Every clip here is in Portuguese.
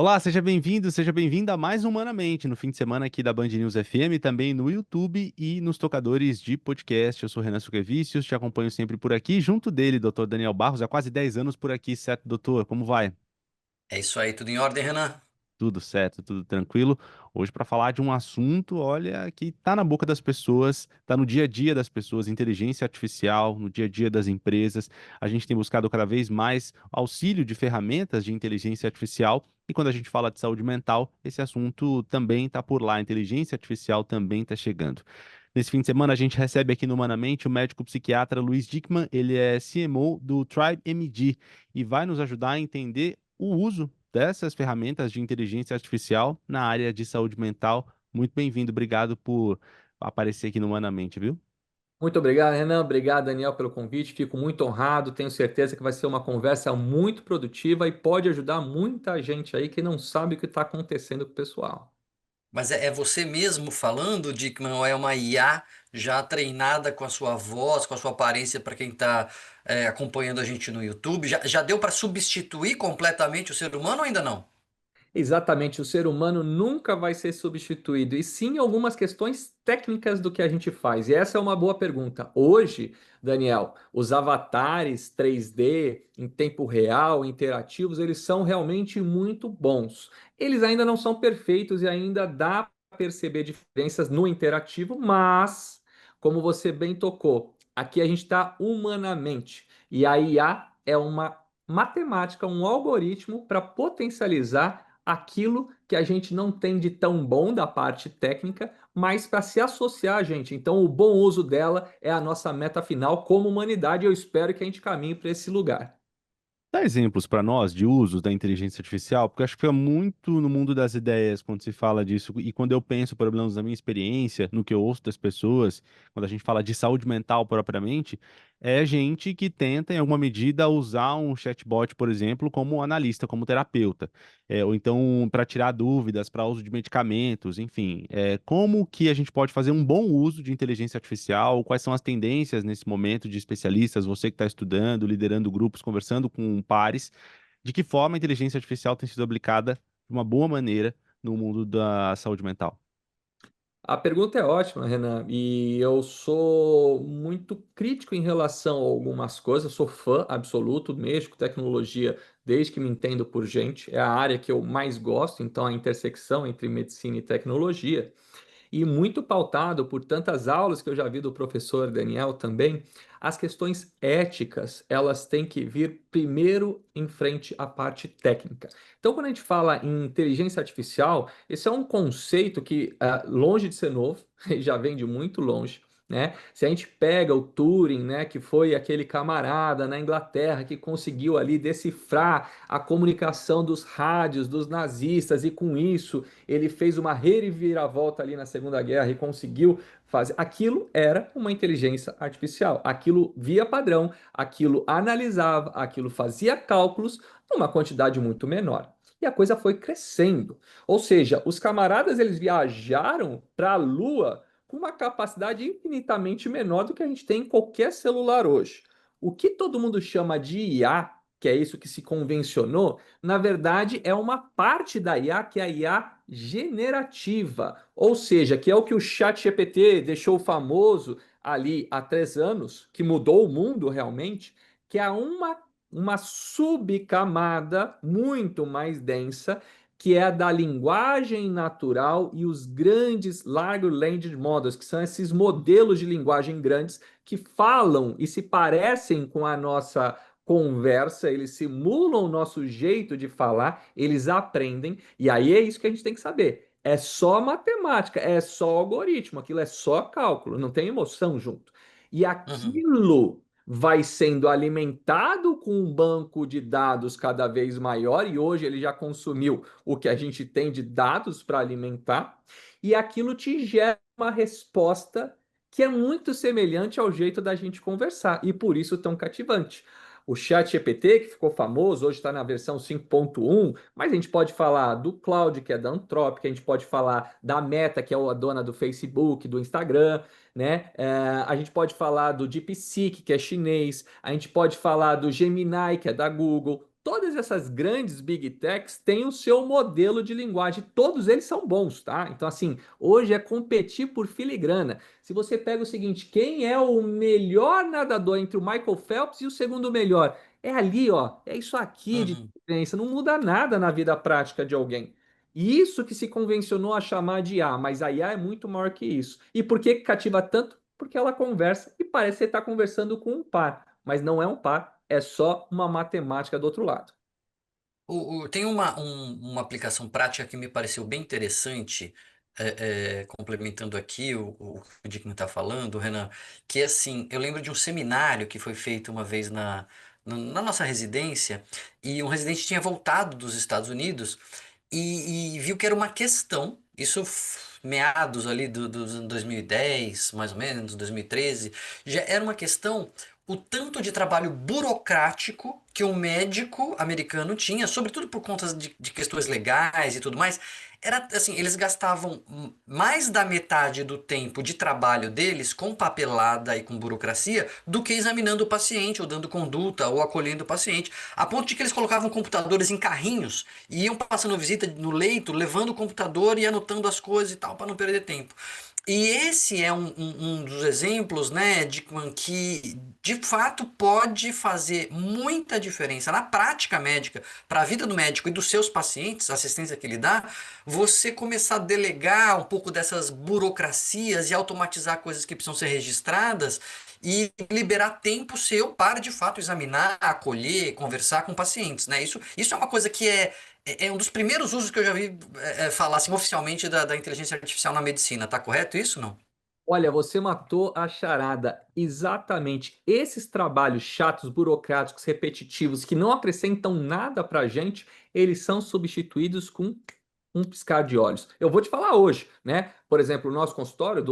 Olá, seja bem-vindo, seja bem-vinda a mais um Humanamente, no fim de semana aqui da Band News FM, também no YouTube e nos tocadores de podcast. Eu sou Renan Suquevicius, te acompanho sempre por aqui, junto dele, Dr. Daniel Barros, há quase 10 anos por aqui, certo, doutor? Como vai? É isso aí, tudo em ordem, Renan? Tudo certo, tudo tranquilo. Hoje para falar de um assunto, olha, que tá na boca das pessoas, tá no dia a dia das pessoas, inteligência artificial, no dia a dia das empresas. A gente tem buscado cada vez mais auxílio de ferramentas de inteligência artificial. E quando a gente fala de saúde mental, esse assunto também está por lá. A inteligência artificial também está chegando. Nesse fim de semana, a gente recebe aqui no Humanamente o médico psiquiatra Luiz Dickman. Ele é CMO do Tribe MD e vai nos ajudar a entender o uso dessas ferramentas de inteligência artificial na área de saúde mental. Muito bem-vindo, obrigado por aparecer aqui no Humanamente, viu? Muito obrigado, Renan. Obrigado, Daniel, pelo convite. Fico muito honrado. Tenho certeza que vai ser uma conversa muito produtiva e pode ajudar muita gente aí que não sabe o que está acontecendo com o pessoal. Mas é você mesmo falando, Dickman, ou é uma IA já treinada com a sua voz, com a sua aparência para quem está acompanhando a gente no YouTube? Já deu para substituir completamente o ser humano ou ainda não? Exatamente, o ser humano nunca vai ser substituído, e sim algumas questões técnicas do que a gente faz. E essa é uma boa pergunta. Hoje, Daniel, os avatares 3D em tempo real, interativos, eles são realmente muito bons. Eles ainda não são perfeitos e ainda dá para perceber diferenças no interativo, mas, como você bem tocou, aqui a gente está humanamente. E a IA é uma matemática, um algoritmo para potencializar aquilo que a gente não tem de tão bom da parte técnica, mas para se associar a gente. Então, o bom uso dela é a nossa meta final como humanidade. Eu espero que a gente caminhe para esse lugar. Dá exemplos para nós de usos da inteligência artificial, porque eu acho que fica muito no mundo das ideias quando se fala disso, e quando eu penso, pelo menos na minha experiência, no que eu ouço das pessoas, quando a gente fala de saúde mental propriamente, é gente que tenta, em alguma medida, usar um chatbot, por exemplo, como analista, como terapeuta, ou então para tirar dúvidas, para uso de medicamentos, enfim. Como que a gente pode fazer um bom uso de inteligência artificial? Quais são as tendências nesse momento de especialistas, você que está estudando, liderando grupos, conversando com pares, de que forma a inteligência artificial tem sido aplicada de uma boa maneira no mundo da saúde mental? A pergunta é ótima, Renan, e eu sou muito crítico em relação a algumas coisas. Eu sou fã absoluto, mexo com tecnologia desde que me entendo por gente. É a área que eu mais gosto, então a intersecção entre medicina e tecnologia. E muito pautado por tantas aulas que eu já vi do professor Daniel também, as questões éticas, elas têm que vir primeiro em frente à parte técnica. Então, quando a gente fala em inteligência artificial, esse é um conceito que, longe de ser novo, já vem de muito longe. Né? Se a gente pega o Turing, né, que foi aquele camarada na Inglaterra que conseguiu ali decifrar a comunicação dos rádios dos nazistas e com isso ele fez uma reviravolta ali na Segunda Guerra e conseguiu fazer. Aquilo era uma inteligência artificial. Aquilo via padrão, aquilo analisava, aquilo fazia cálculos numa quantidade muito menor. E a coisa foi crescendo. Ou seja, os camaradas eles viajaram para a Lua com uma capacidade infinitamente menor do que a gente tem em qualquer celular hoje. O que todo mundo chama de IA, que é isso que se convencionou, na verdade é uma parte da IA que é a IA generativa, ou seja, que é o que o ChatGPT deixou famoso ali há 3 anos, que mudou o mundo realmente, que é uma subcamada muito mais densa, que é a da linguagem natural e os grandes Large Language Models, que são esses modelos de linguagem grandes que falam e se parecem com a nossa conversa, eles simulam o nosso jeito de falar, eles aprendem, e aí é isso que a gente tem que saber. É só matemática, é só algoritmo, aquilo é só cálculo, não tem emoção junto. E Uhum. aquilo vai sendo alimentado com um banco de dados cada vez maior, e hoje ele já consumiu o que a gente tem de dados para alimentar, e aquilo te gera uma resposta que é muito semelhante ao jeito da gente conversar, e por isso tão cativante. O ChatGPT, que ficou famoso, hoje está na versão 5.1, mas a gente pode falar do Claude, que é da Anthropic, a gente pode falar da Meta, que é a dona do Facebook, do Instagram, né? A gente pode falar do DeepSeek, que é chinês, a gente pode falar do Gemini, que é da Google. todas essas grandes big techs têm o seu modelo de linguagem, todos eles são bons, tá? Então, assim, hoje é competir por filigrana. Se você pega o seguinte, quem é o melhor nadador entre o Michael Phelps e o segundo melhor? É ali, ó, é isso aqui de Uhum. diferença, não muda nada na vida prática de alguém. E isso que se convencionou a chamar de IA, mas a IA é muito maior que isso. E por que cativa tanto? Porque ela conversa e parece que você está conversando com um par, mas não é um par, é só uma matemática do outro lado. Tem uma aplicação prática que me pareceu bem interessante, complementando aqui o que o Dickman está falando, Renan, que é assim, eu lembro de um seminário que foi feito uma vez na nossa residência, e um residente tinha voltado dos Estados Unidos e viu que era uma questão, meados ali dos anos 2010, mais ou menos, 2013, já era uma questão o tanto de trabalho burocrático que o médico americano tinha, sobretudo por conta de questões legais e tudo mais. Era assim, eles gastavam mais da metade do tempo de trabalho deles com papelada e com burocracia do que examinando o paciente, ou dando conduta, ou acolhendo o paciente. A ponto de que eles colocavam computadores em carrinhos e iam passando visita no leito, levando o computador e anotando as coisas e tal, para não perder tempo. E esse é um dos exemplos, né, de que de fato pode fazer muita diferença na prática médica, para a vida do médico e dos seus pacientes, a assistência que ele dá, você começar a delegar um pouco dessas burocracias e automatizar coisas que precisam ser registradas e liberar tempo seu para de fato examinar, acolher, conversar com pacientes, né? Isso é uma coisa que é um dos primeiros usos que eu já vi falar assim, oficialmente da inteligência artificial na medicina. Tá correto isso, não? Olha, você matou a charada. Exatamente. Esses trabalhos chatos, burocráticos, repetitivos, que não acrescentam nada para a gente, eles são substituídos com um piscar de olhos. Eu vou te falar hoje, né? Por exemplo, o nosso consultório,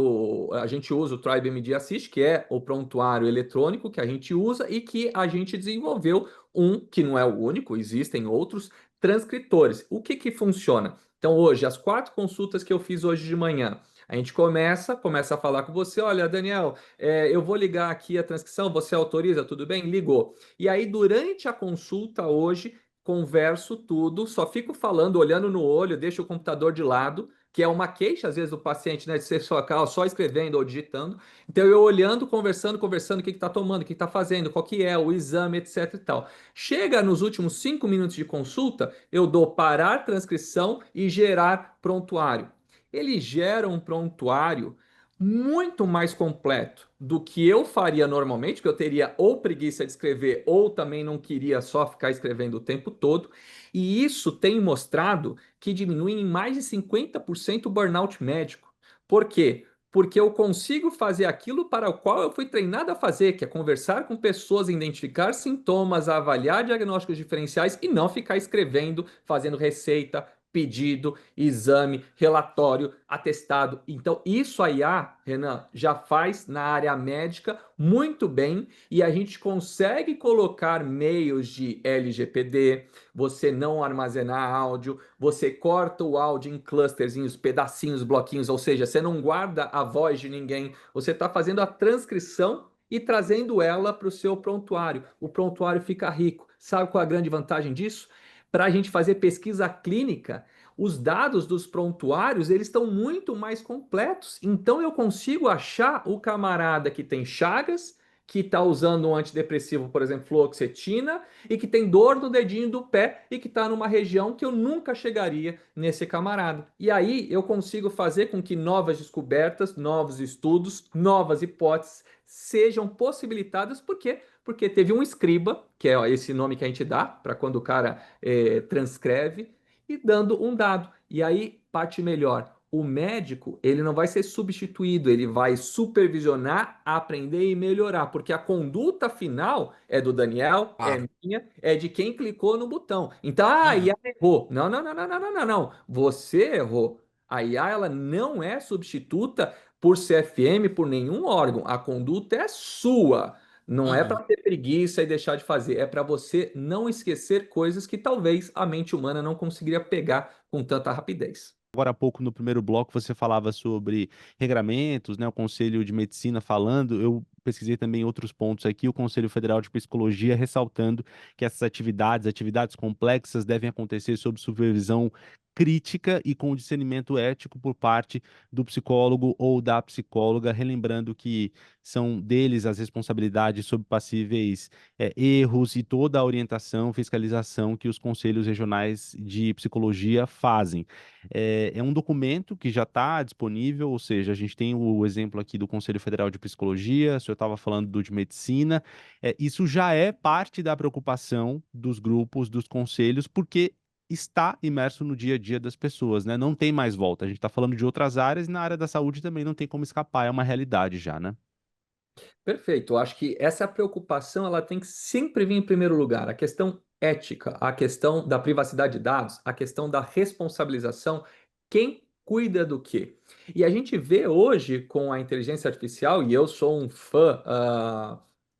a gente usa o Tribe MD Assist, que é o prontuário eletrônico que a gente usa e que a gente desenvolveu um, que não é o único, existem outros, transcritores. O que que funciona? Então, hoje, as 4 consultas que eu fiz hoje de manhã, a gente começa a falar com você, olha, Daniel, eu vou ligar aqui a transcrição, você autoriza, tudo bem? Ligou. E aí, durante a consulta hoje, converso tudo, só fico falando, olhando no olho, deixo o computador de lado, que é uma queixa, às vezes, do paciente, né, de ser só escrevendo ou digitando. Então, eu olhando, conversando, o que está tomando, o que está fazendo, qual que é o exame, etc e tal. Chega nos últimos 5 minutos de consulta, eu dou parar transcrição e gerar prontuário. Ele gera um prontuário muito mais completo do que eu faria normalmente, que eu teria ou preguiça de escrever ou também não queria só ficar escrevendo o tempo todo. E isso tem mostrado que diminui em mais de 50% o burnout médico. Por quê? Porque eu consigo fazer aquilo para o qual eu fui treinado a fazer, que é conversar com pessoas, identificar sintomas, avaliar diagnósticos diferenciais e não ficar escrevendo, fazendo receita, pedido, exame, relatório, atestado. Então, isso a IA, Renan, já faz na área médica muito bem e a gente consegue colocar meios de LGPD, você não armazenar áudio, você corta o áudio em clusterzinhos, pedacinhos, bloquinhos, ou seja, você não guarda a voz de ninguém, você está fazendo a transcrição e trazendo ela para o seu prontuário. O prontuário fica rico. Sabe qual é a grande vantagem disso? Para a gente fazer pesquisa clínica, os dados dos prontuários eles estão muito mais completos. Então eu consigo achar o camarada que tem chagas, que está usando um antidepressivo, por exemplo, fluoxetina, e que tem dor no dedinho do pé e que está numa região que eu nunca chegaria nesse camarada. E aí eu consigo fazer com que novas descobertas, novos estudos, novas hipóteses sejam possibilitadas, por quê? Porque teve um escriba, que é esse nome que a gente dá para quando o cara transcreve, e dando um dado. E aí, parte melhor. O médico, ele não vai ser substituído, ele vai supervisionar, aprender e melhorar, porque a conduta final é do Daniel, é Claro. minha, é de quem clicou no botão. Então, a IA Uhum. errou. Não, não, não, não, não, não, não, não. Você errou. A IA, ela não é substituta por CFM, por nenhum órgão. A conduta é sua. Não é Uhum. para ter preguiça e deixar de fazer, é para você não esquecer coisas que talvez a mente humana não conseguiria pegar com tanta rapidez. Agora há pouco, no primeiro bloco, você falava sobre regramentos, né? O Conselho de Medicina falando. Eu pesquisei também outros pontos aqui, o Conselho Federal de Psicologia ressaltando que essas atividades complexas devem acontecer sob supervisão crítica e com discernimento ético por parte do psicólogo ou da psicóloga, relembrando que são deles as responsabilidades sobre passíveis erros e toda a orientação, fiscalização que os conselhos regionais de psicologia fazem. É um documento que já está disponível, ou seja, a gente tem o exemplo aqui do Conselho Federal de Psicologia, o senhor estava falando do de medicina, isso já é parte da preocupação dos grupos, dos conselhos, porque está imerso no dia a dia das pessoas, né? Não tem mais volta. A gente está falando de outras áreas e na área da saúde também não tem como escapar, é uma realidade já, né? Perfeito. Eu acho que essa preocupação ela tem que sempre vir em primeiro lugar. A questão ética, a questão da privacidade de dados, a questão da responsabilização, quem cuida do quê? E a gente vê hoje com a inteligência artificial, e eu sou um fã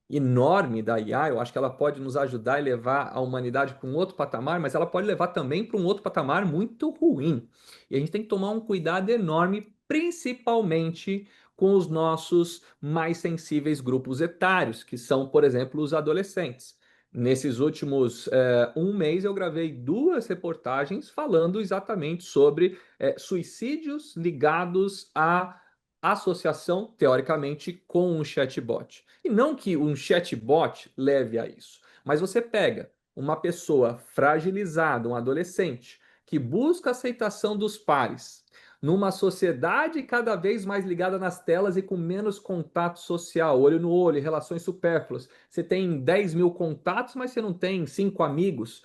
enorme da IA, eu acho que ela pode nos ajudar e levar a humanidade para um outro patamar, mas ela pode levar também para um outro patamar muito ruim. E a gente tem que tomar um cuidado enorme, principalmente com os nossos mais sensíveis grupos etários, que são, por exemplo, os adolescentes. Nesses últimos um mês, eu gravei 2 reportagens falando exatamente sobre suicídios ligados à associação, teoricamente, com um chatbot. E não que um chatbot leve a isso, mas você pega uma pessoa fragilizada, um adolescente, que busca a aceitação dos pares, numa sociedade cada vez mais ligada nas telas e com menos contato social, olho no olho, relações supérfluas. Você tem 10 mil contatos, mas você não tem 5 amigos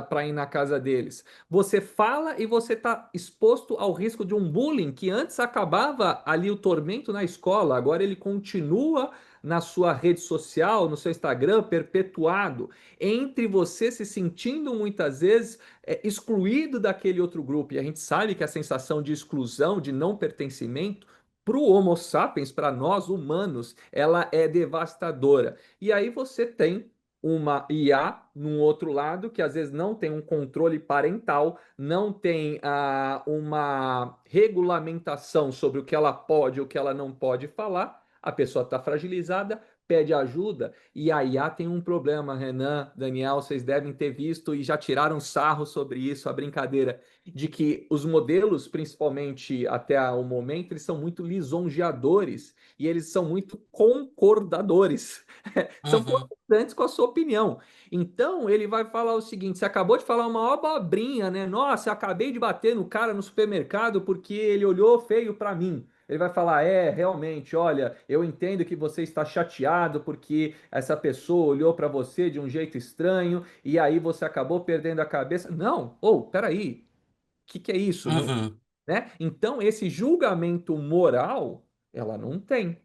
para ir na casa deles. Você fala e você está exposto ao risco de um bullying que antes acabava ali o tormento na escola, agora ele continua na sua rede social, no seu Instagram, perpetuado, entre você se sentindo muitas vezes excluído daquele outro grupo. E a gente sabe que a sensação de exclusão, de não pertencimento, para o Homo sapiens, para nós humanos, ela é devastadora. E aí você tem uma IA num outro lado que às vezes não tem um controle parental, não tem uma regulamentação sobre o que ela pode e o que ela não pode falar. A pessoa está fragilizada, pede ajuda, e a IA tem um problema, Renan, Daniel, vocês devem ter visto e já tiraram sarro sobre isso, a brincadeira de que os modelos, principalmente até o momento, eles são muito lisonjeadores e eles são muito concordadores, são Uhum, concordantes com a sua opinião. Então, ele vai falar o seguinte: você acabou de falar uma abobrinha, né? Nossa, eu acabei de bater no cara no supermercado porque ele olhou feio para mim. Ele vai falar: realmente, olha, eu entendo que você está chateado porque essa pessoa olhou para você de um jeito estranho e aí você acabou perdendo a cabeça. Não, peraí, que é isso? Não, uhum, né? Então, esse julgamento moral, ela não tem.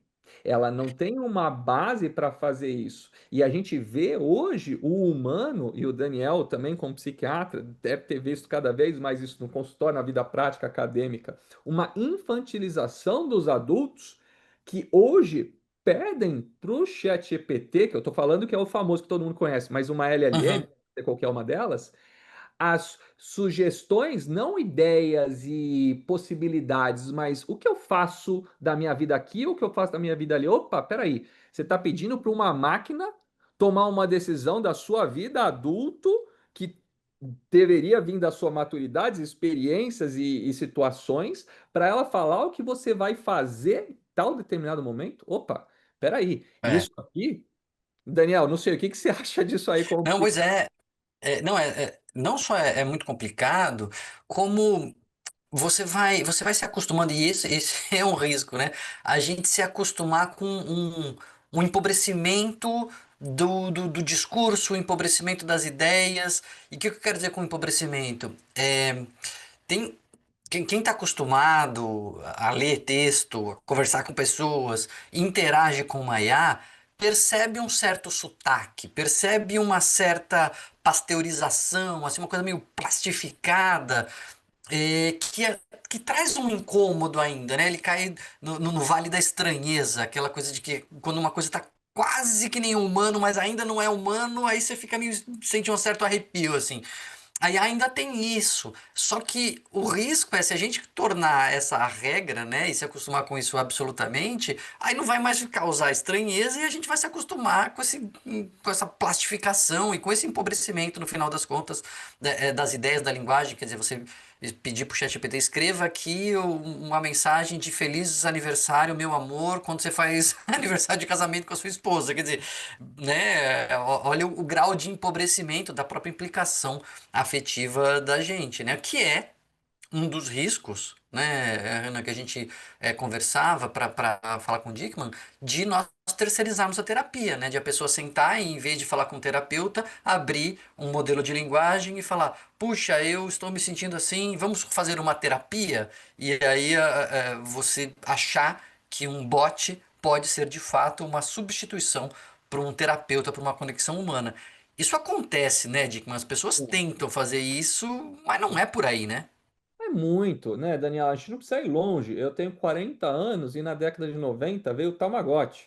Ela não tem uma base para fazer isso. E a gente vê hoje o humano, e o Daniel também, como psiquiatra, deve ter visto cada vez mais isso no consultório, na vida prática acadêmica, uma infantilização dos adultos que hoje pedem para o chat GPT, que eu estou falando que é o famoso que todo mundo conhece, mas uma LLM, uhum, qualquer uma delas, as sugestões, não ideias e possibilidades, mas o que eu faço da minha vida aqui, o que eu faço da minha vida ali. Opa, peraí, você está pedindo para uma máquina tomar uma decisão da sua vida adulto que deveria vir da sua maturidade, experiências e situações para ela falar o que você vai fazer em tal determinado momento? Opa, peraí, é. isso aqui, Daniel, não sei o que que você acha disso aí como Não, pois é, não não só é muito complicado, como você vai se acostumando, e esse é um risco, né? A gente se acostumar com um empobrecimento do discurso, um empobrecimento das ideias. E o que eu quero dizer com empobrecimento? Tem, quem está acostumado a ler texto, a conversar com pessoas, interage com uma IA, percebe um certo sotaque, percebe uma certa pasteurização, assim, uma coisa meio plastificada, que traz um incômodo ainda, né? Ele cai no vale da estranheza, aquela coisa de que quando uma coisa está quase que nem humano, mas ainda não é humano, aí você fica meio, sente um certo arrepio, assim. Aí ainda tem isso. Só que o risco é se a gente tornar essa a regra, né, e se acostumar com isso absolutamente, aí não vai mais causar estranheza e a gente vai se acostumar com com essa plastificação e com esse empobrecimento, no final das contas, das ideias da linguagem. Quer dizer, você pedir pro ChatGPT, escreva aqui uma mensagem de feliz aniversário, meu amor, quando você faz aniversário de casamento com a sua esposa. Quer dizer, né, olha o grau de empobrecimento da própria implicação afetiva da gente, né? Que é um dos riscos, né, Ana, que a gente conversava para falar com o Dickman, de nós terceirizarmos a terapia, né? De a pessoa sentar e, em vez de falar com o terapeuta, abrir um modelo de linguagem e falar: puxa, eu estou me sentindo assim, vamos fazer uma terapia? E aí você achar que um bot pode ser de fato uma substituição para um terapeuta, para uma conexão humana. Isso acontece, né, Dickman? As pessoas tentam fazer isso, mas não é por aí, né? É muito, né, Daniel? A gente não precisa ir longe. Eu tenho 40 anos e na década de 90 veio o Tamagotchi.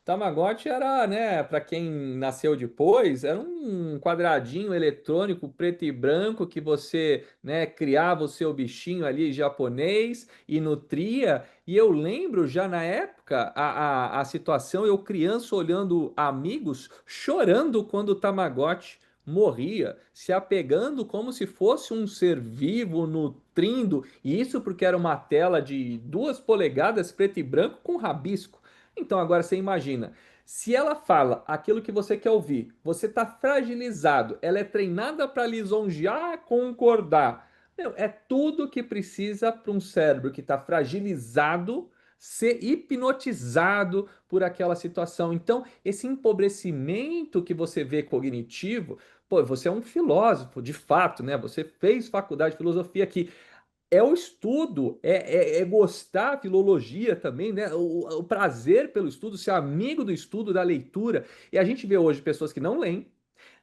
Tamagotchi era, né, para quem nasceu depois, era um quadradinho eletrônico preto e branco que você, né, criava o seu bichinho ali japonês e nutria. E eu lembro já na época a situação, eu criança olhando amigos chorando quando o Tamagotchi morria, se apegando como se fosse um ser vivo, nutrindo, e isso porque era uma tela de 2 polegadas preto e branco com rabisco. Então agora você imagina, se ela fala aquilo que você quer ouvir, você está fragilizado, ela é treinada para lisonjear, concordar. Meu, é tudo que precisa para um cérebro que está fragilizado ser hipnotizado por aquela situação. Então, esse empobrecimento que você vê cognitivo, pô, você é um filósofo, de fato, né? Você fez faculdade de filosofia aqui, é o estudo, é gostar da filologia também, né? O prazer pelo estudo, ser amigo do estudo, da leitura. E a gente vê hoje pessoas que não leem,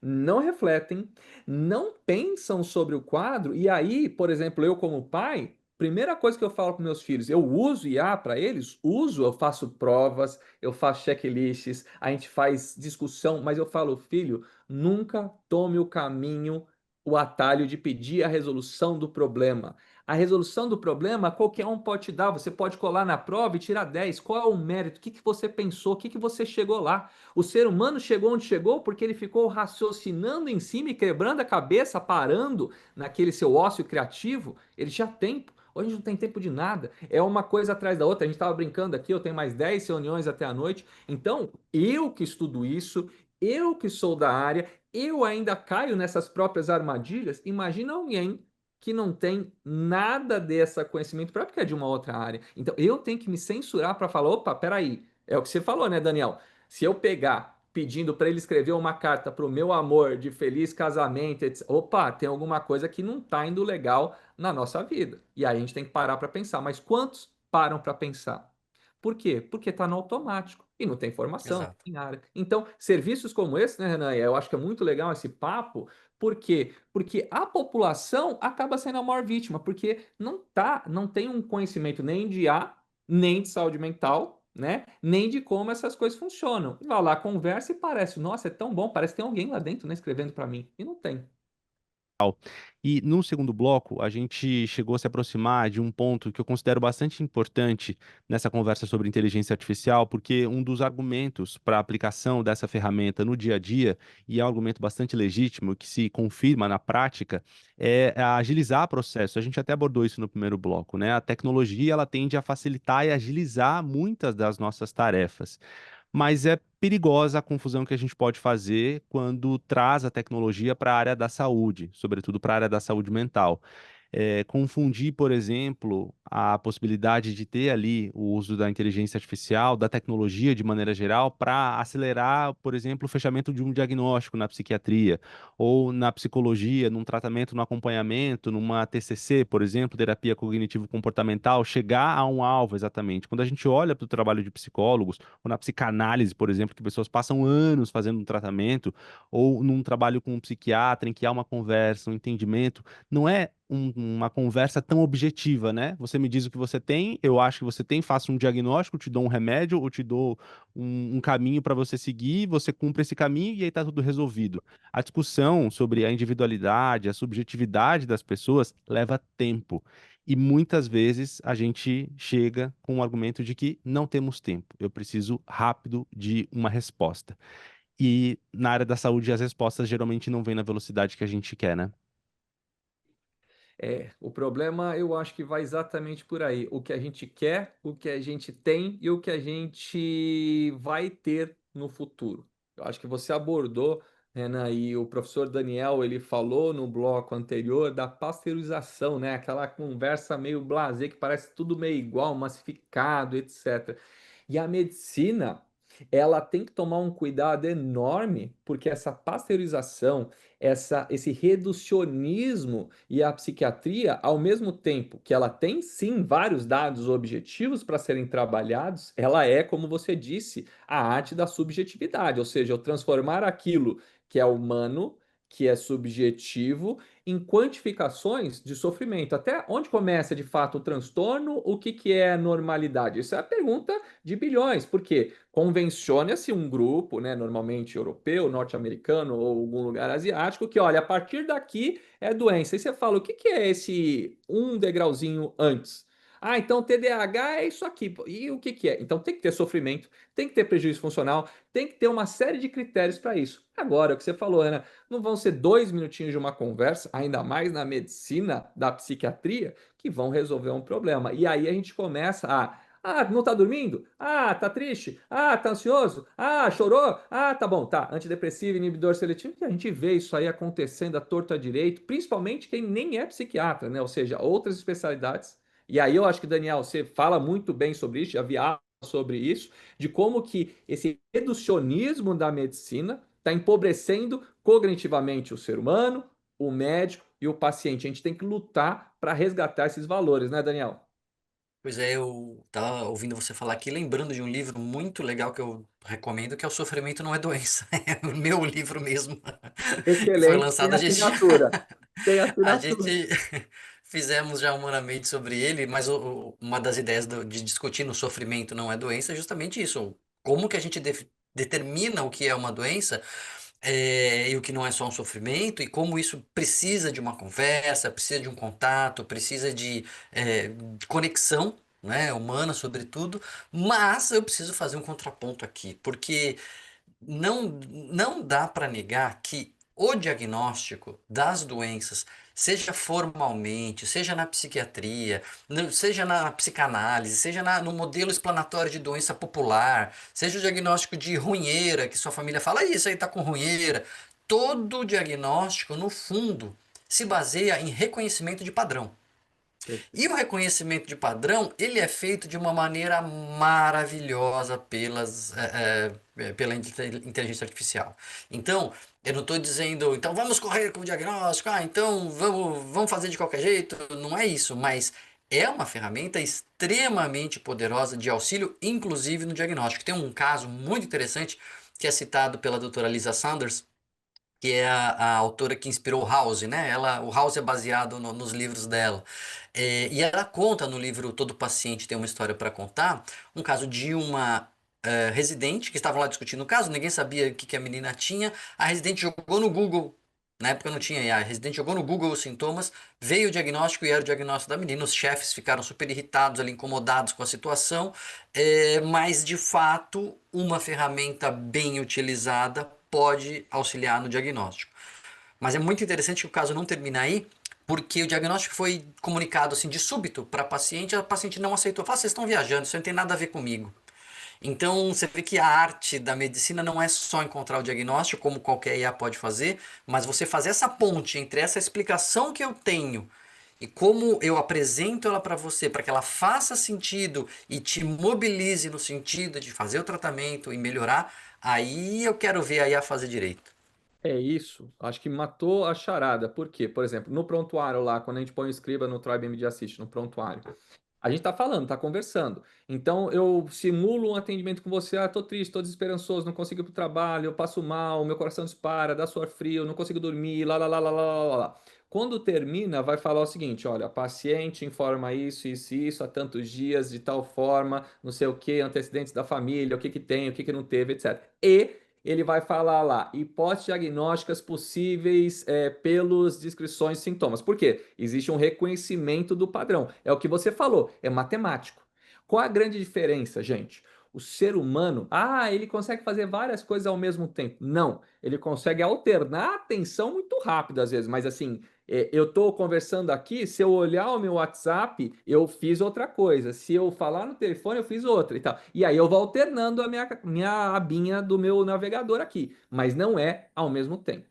não refletem, não pensam sobre o quadro. E aí, por exemplo, eu como pai, primeira coisa que eu falo com meus filhos, eu uso IA para eles, uso, eu faço provas, eu faço checklists, a gente faz discussão, mas eu falo, filho, nunca tome o caminho, o atalho de pedir a resolução do problema. A resolução do problema qualquer um pode te dar. Você pode colar na prova e tirar 10. Qual é o mérito? O que que você pensou? O que que você chegou lá? O ser humano chegou onde chegou porque ele ficou raciocinando em cima e quebrando a cabeça, parando naquele seu ócio criativo. Ele tinha tempo. Hoje a gente não tem tempo de nada. É uma coisa atrás da outra. A gente estava brincando aqui, eu tenho mais 10 reuniões até a noite. Então, eu que estudo isso, eu que sou da área, eu ainda caio nessas próprias armadilhas. Imagina alguém que não tem nada desse conhecimento próprio, que é de uma outra área. Então, eu tenho que me censurar para falar: opa, peraí, é o que você falou, né, Daniel? Se eu pegar pedindo para ele escrever uma carta para o meu amor de feliz casamento, etc. Opa, tem alguma coisa que não está indo legal na nossa vida. E aí a gente tem que parar para pensar. Mas quantos param para pensar? Por quê? Porque está no automático e não tem formação Exato. em área. Então, serviços como esse, né, Renan? Eu acho que é muito legal esse papo. Por quê? Porque a população acaba sendo a maior vítima, porque não tem um conhecimento nem de IA, nem de saúde mental, né? Nem de como essas coisas funcionam. Vai lá, conversa e parece, nossa, é tão bom, parece que tem alguém lá dentro, né, escrevendo para mim. E não tem. E no segundo bloco, a gente chegou a se aproximar de um ponto que eu considero bastante importante nessa conversa sobre inteligência artificial, porque um dos argumentos para a aplicação dessa ferramenta no dia a dia, e é um argumento bastante legítimo, que se confirma na prática, é agilizar o processo. A gente até abordou isso no primeiro bloco, né? A tecnologia, ela tende a facilitar e agilizar muitas das nossas tarefas. Mas é perigosa a confusão que a gente pode fazer quando traz a tecnologia para a área da saúde, sobretudo para a área da saúde mental. Confundir, por exemplo, a possibilidade de ter ali o uso da inteligência artificial, da tecnologia de maneira geral, para acelerar, por exemplo, o fechamento de um diagnóstico na psiquiatria, ou na psicologia, num tratamento, no acompanhamento, numa TCC, por exemplo, terapia cognitivo-comportamental, chegar a um alvo exatamente. Quando a gente olha para o trabalho de psicólogos, ou na psicanálise, por exemplo, que pessoas passam anos fazendo um tratamento, ou num trabalho com um psiquiatra em que há uma conversa, um entendimento, não é uma conversa tão objetiva, né? Você me diz o que você tem, eu acho que você tem, faço um diagnóstico, te dou um remédio ou te dou um caminho para você seguir, você cumpre esse caminho e aí tá tudo resolvido. A discussão sobre a individualidade, a subjetividade das pessoas leva tempo. E muitas vezes a gente chega com o argumento de que não temos tempo, eu preciso rápido de uma resposta. E na área da saúde, as respostas geralmente não vêm na velocidade que a gente quer, né? O problema eu acho que vai exatamente por aí. O que a gente quer, o que a gente tem e o que a gente vai ter no futuro. Eu acho que você abordou, Renan, e o professor Daniel, ele falou no bloco anterior da pasteurização, né? Aquela conversa meio blasé que parece tudo meio igual, massificado, etc. E a medicina, ela tem que tomar um cuidado enorme, porque essa pasteurização, esse reducionismo e a psiquiatria, ao mesmo tempo que ela tem sim vários dados objetivos para serem trabalhados, ela é, como você disse, a arte da subjetividade, ou seja, eu transformar aquilo que é humano, que é subjetivo, em quantificações de sofrimento. Até onde começa de fato o transtorno, o que, que é normalidade? Isso é a pergunta de bilhões, porque convenciona-se um grupo, né, normalmente europeu, norte-americano ou algum lugar asiático, que olha, a partir daqui é doença. E você fala, o que, que é esse um degrauzinho antes? Ah, então TDAH é isso aqui. E o que, que é? Então tem que ter sofrimento, tem que ter prejuízo funcional, tem que ter uma série de critérios para isso. Agora, o que você falou, Ana, não vão ser 2 minutinhos de uma conversa, ainda mais na medicina da psiquiatria, que vão resolver um problema. E aí a gente começa a. Ah, não tá dormindo? Ah, tá triste? Ah, tá ansioso? Ah, chorou? Ah, tá bom, tá. Antidepressivo, inibidor seletivo, e a gente vê isso aí acontecendo à torta à direito, principalmente quem nem é psiquiatra, né? Ou seja, outras especialidades. E aí eu acho que, Daniel, você fala muito bem sobre isso, já vi aula sobre isso, de como que esse reducionismo da medicina está empobrecendo cognitivamente o ser humano, o médico e o paciente. A gente tem que lutar para resgatar esses valores, né, Daniel? Pois é, eu tava ouvindo você falar aqui, lembrando de um livro muito legal que eu recomendo, que é O Sofrimento Não é Doença. É o meu livro mesmo, que foi Excelente, tem lançado. assinatura. Tem A assinatura. gente fizemos já humanamente sobre ele, mas uma das ideias de discutir no sofrimento não é doença é justamente isso. Como que a gente determina o que é uma doença, e o que não é só um sofrimento, e como isso precisa de uma conversa, precisa de um contato, precisa de conexão, né, humana, sobretudo. Mas eu preciso fazer um contraponto aqui, porque não dá para negar que o diagnóstico das doenças, seja formalmente, seja na psiquiatria, seja na psicanálise, seja no modelo explanatório de doença popular, seja o diagnóstico de runheira, que sua família fala, isso aí tá com runheira. Todo diagnóstico, no fundo, se baseia em reconhecimento de padrão. E o reconhecimento de padrão, ele é feito de uma maneira maravilhosa pela inteligência artificial. Então, eu não estou dizendo, então vamos correr com o diagnóstico, então vamos fazer de qualquer jeito. Não é isso, mas é uma ferramenta extremamente poderosa de auxílio, inclusive no diagnóstico. Tem um caso muito interessante que é citado pela doutora Lisa Sanders, que é a autora que inspirou House, né? O House é baseado nos livros dela. E ela conta no livro Todo Paciente Tem uma História para Contar, um caso de uma residente que estavam lá discutindo o caso, ninguém sabia o que, que a menina tinha. A residente jogou no Google. Na época não tinha IA, a residente jogou no Google os sintomas, veio o diagnóstico e era o diagnóstico da menina. Os chefes ficaram super irritados, ali, incomodados com a situação, mas de fato, uma ferramenta bem utilizada pode auxiliar no diagnóstico. Mas é muito interessante que o caso não termina aí, porque o diagnóstico foi comunicado assim de súbito para a paciente não aceitou. Fala, vocês estão viajando, isso não tem nada a ver comigo. Então, você vê que a arte da medicina não é só encontrar o diagnóstico, como qualquer IA pode fazer, mas você fazer essa ponte entre essa explicação que eu tenho e como eu apresento ela para você, para que ela faça sentido e te mobilize no sentido de fazer o tratamento e melhorar, aí eu quero ver a IA fazer direito. É isso. Acho que matou a charada. Por quê? Por exemplo, no prontuário lá, quando a gente põe o escriba no Tribe Media Assist, no prontuário, a gente tá falando, tá conversando. Então eu simulo um atendimento com você. Ah, tô triste, tô desesperançoso, não consigo ir pro trabalho, eu passo mal, meu coração dispara, dá suor frio, não consigo dormir, lá, lá, lá, lá, lá, lá, lá. Quando termina, vai falar o seguinte: olha, paciente informa isso, isso, e isso, há tantos dias, de tal forma, não sei o que, antecedentes da família, o que que tem, o que que não teve, etc. E ele vai falar lá, hipóteses diagnósticas possíveis pelos descrições e sintomas. Por quê? Existe um reconhecimento do padrão. É o que você falou, é matemático. Qual a grande diferença, gente? O ser humano, ele consegue fazer várias coisas ao mesmo tempo. Não, ele consegue alternar a atenção muito rápido às vezes, mas assim, eu estou conversando aqui, se eu olhar o meu WhatsApp, eu fiz outra coisa. Se eu falar no telefone, eu fiz outra e tal. E aí eu vou alternando a minha abinha do meu navegador aqui, mas não é ao mesmo tempo.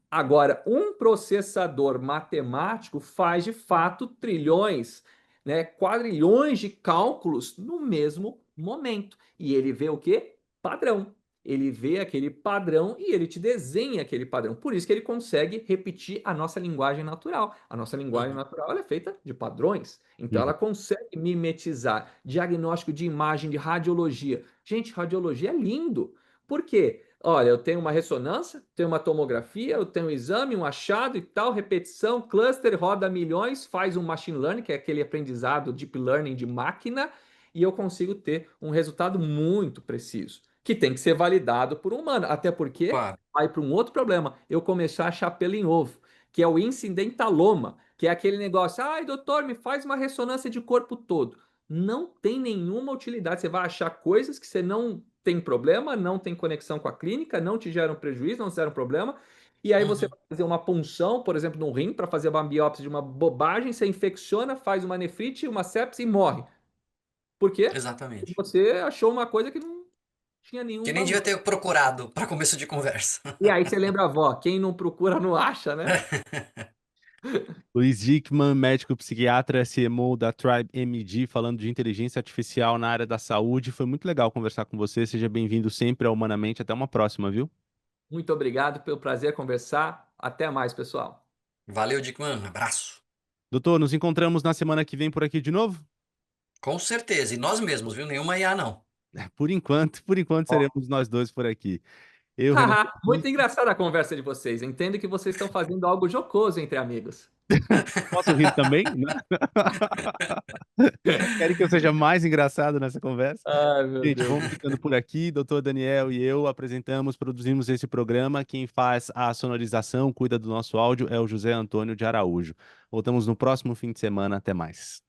Agora, um processador matemático faz de fato trilhões, né, quadrilhões de cálculos no mesmo momento. E ele vê o quê? Padrão. Ele vê aquele padrão e ele te desenha aquele padrão. Por isso que ele consegue repetir a nossa linguagem natural. A nossa linguagem Uhum. natural ela é feita de padrões. Então Uhum. ela consegue mimetizar diagnóstico de imagem, de radiologia. Gente, radiologia é lindo. Por quê? Olha, eu tenho uma ressonância, tenho uma tomografia, eu tenho um exame, um achado e tal, repetição, cluster, roda milhões, faz um machine learning, que é aquele aprendizado deep learning de máquina, e eu consigo ter um resultado muito preciso, que tem que ser validado por um humano, até porque Claro. vai para um outro problema, eu começar a achar pelo em ovo, que é o incidentaloma, que é aquele negócio, ai doutor, me faz uma ressonância de corpo todo. Não tem nenhuma utilidade, você vai achar coisas que você não tem problema, não tem conexão com a clínica, não te geram prejuízo, não te geram problema. E aí você Uhum. vai fazer uma punção, por exemplo, no rim, para fazer uma biópsia de uma bobagem, você infecciona, faz uma nefrite, uma sepse e morre. Por quê? Porque Exatamente. você achou uma coisa que não tinha Que nenhum nem devia valor. ter procurado para começo de conversa. E aí você lembra a avó, quem não procura não acha, né? Luiz Dickman, médico psiquiatra, CMO da Tribe MD, falando de inteligência artificial na área da saúde. Foi muito legal conversar com você. Seja bem-vindo sempre ao Humanamente. Até uma próxima, viu? Muito obrigado pelo prazer conversar. Até mais, pessoal. Valeu, Dickman. Abraço. Doutor, nos encontramos na semana que vem por aqui de novo? Com certeza. E nós mesmos, viu? Nenhuma IA, não. Por enquanto Ó. seremos nós dois por aqui. Eu, Renan Haha, muito Felipe, engraçada a conversa de vocês. Entendo que vocês estão fazendo algo jocoso entre amigos. posso rir também, né? Querem que eu seja mais engraçado nessa conversa? Ai, meu Gente, Deus. vamos ficando por aqui. Doutor Daniel e eu apresentamos, produzimos esse programa. Quem faz a sonorização, cuida do nosso áudio é o José Antônio de Araújo. Voltamos no próximo fim de semana. Até mais.